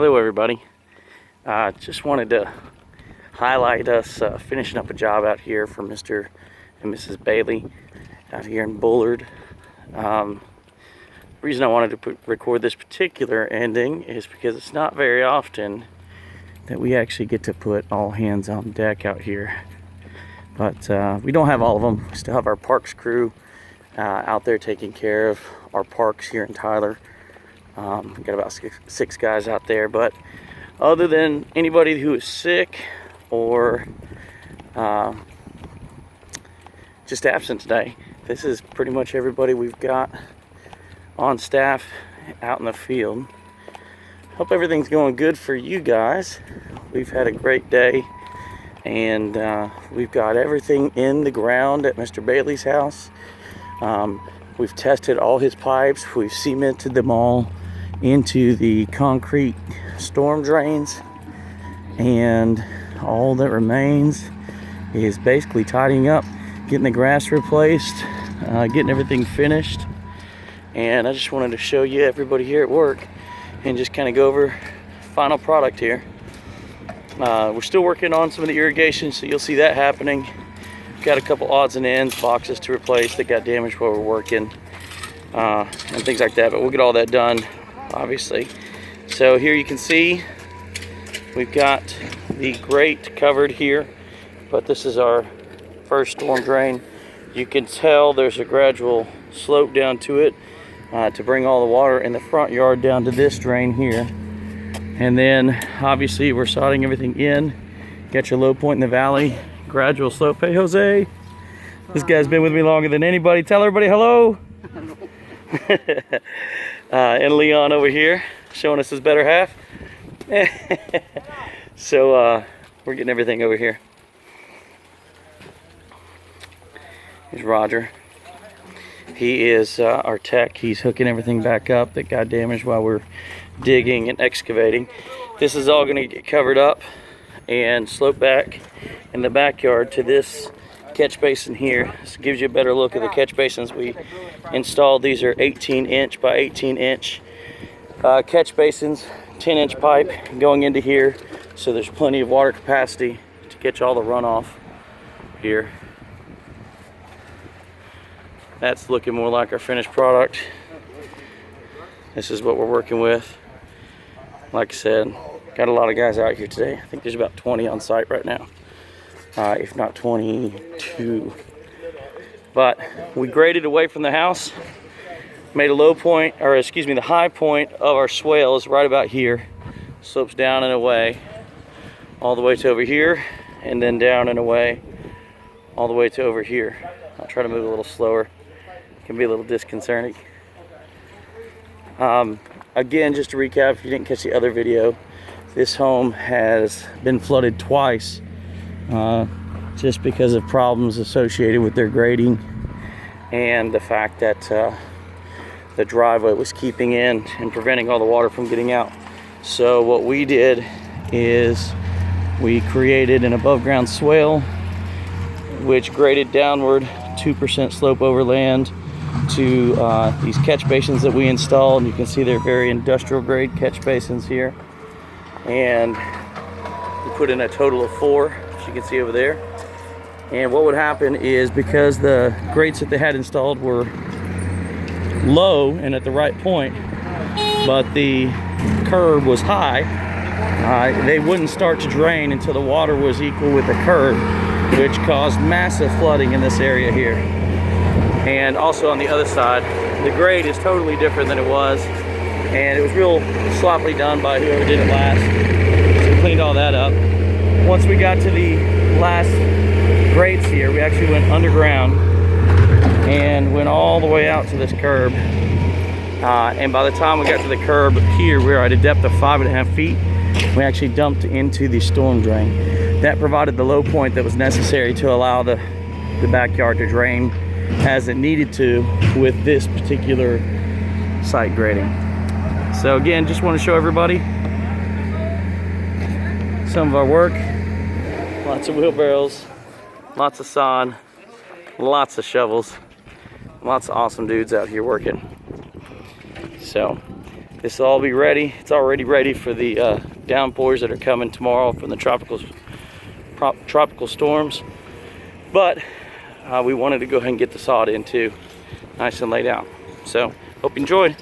Hello everybody. Just wanted to highlight us finishing up a job out here for Mr. and Mrs. Bailey out here in Bullard. The reason I wanted to record this particular ending is because it's not very often that we actually get to put all hands on deck out here. But we don't have all of them. We still have our parks crew out there taking care of our parks here in Tyler. We got about six guys out there, but other than anybody who is sick or just absent today, this is pretty much everybody we've got on staff out in the field. Hope everything's going good for you guys. We've had a great day, and we've got everything in the ground at Mr. Bailey's house. We've tested all his pipes. We've cemented them all into the concrete storm drains, and all that remains is basically tidying up, getting the grass replaced, getting everything finished. And I just wanted to show you everybody here at work and just kind of go over final product here. We're still working on some of the irrigation, so you'll see that happening. Got a couple odds and ends boxes to replace that got damaged while we're working, and things like that, but we'll get all that done obviously. So here you can see we've got the grate covered here, but this is our first storm drain. You can tell there's a gradual slope down to it to bring all the water in the front yard down to this drain here. And then obviously we're sodding everything in. Got your low point in the valley, gradual slope. Hey Jose, this guy's been with me longer than anybody. Tell everybody hello. And Leon over here showing us his better half. So we're getting everything over here. Here's Roger. He is our tech. He's hooking everything back up that got damaged while we're digging and excavating. This is all going to get covered up and slope back in the backyard to this catch basin here. This gives you a better look at the catch basins we installed. These are 18-inch by 18-inch catch basins, 10-inch pipe going into here, so there's plenty of water capacity to catch all the runoff here. That's looking more like our finished product. This is what we're working with. Like I said, got a lot of guys out here today. I think there's about 20 on site right now, if not 22. But we graded away from the house, made a low point, or excuse me, the high point of our swale is right about here. Slopes down and away, all the way to over here, and then down and away, all the way to over here. I'll try to move a little slower. It can be a little disconcerting. Again, just to recap, if you didn't catch the other video, this home has been flooded twice, just because of problems associated with their grading and the fact that the driveway was keeping in and preventing all the water from getting out. So what we did is we created an above ground swale which graded downward 2% slope over land to these catch basins that we installed. You can see they're very industrial grade catch basins here, and we put in a total of 4, as you can see over there. And what would happen is, because the grates that they had installed were low and at the right point, but the curb was high, they wouldn't start to drain until the water was equal with the curb, which caused massive flooding in this area here. And also on the other side, the grade is totally different than it was, and it was real sloppily done by whoever did it last. So we cleaned all that up. Once we got to the last grates here, we actually went underground and went all the way out to this curb. And by the time we got to the curb here, we were at a depth of 5.5 feet. We actually dumped into the storm drain. That provided the low point that was necessary to allow the backyard to drain as it needed to with this particular site grading. So again, just want to show everybody some of our work. Lots of wheelbarrows, lots of sod, lots of shovels, lots of awesome dudes out here working. So this will all be ready. It's already ready for the downpours that are coming tomorrow from the tropical storms. But we wanted to go ahead and get the sod in too, nice and laid out. So hope you enjoyed.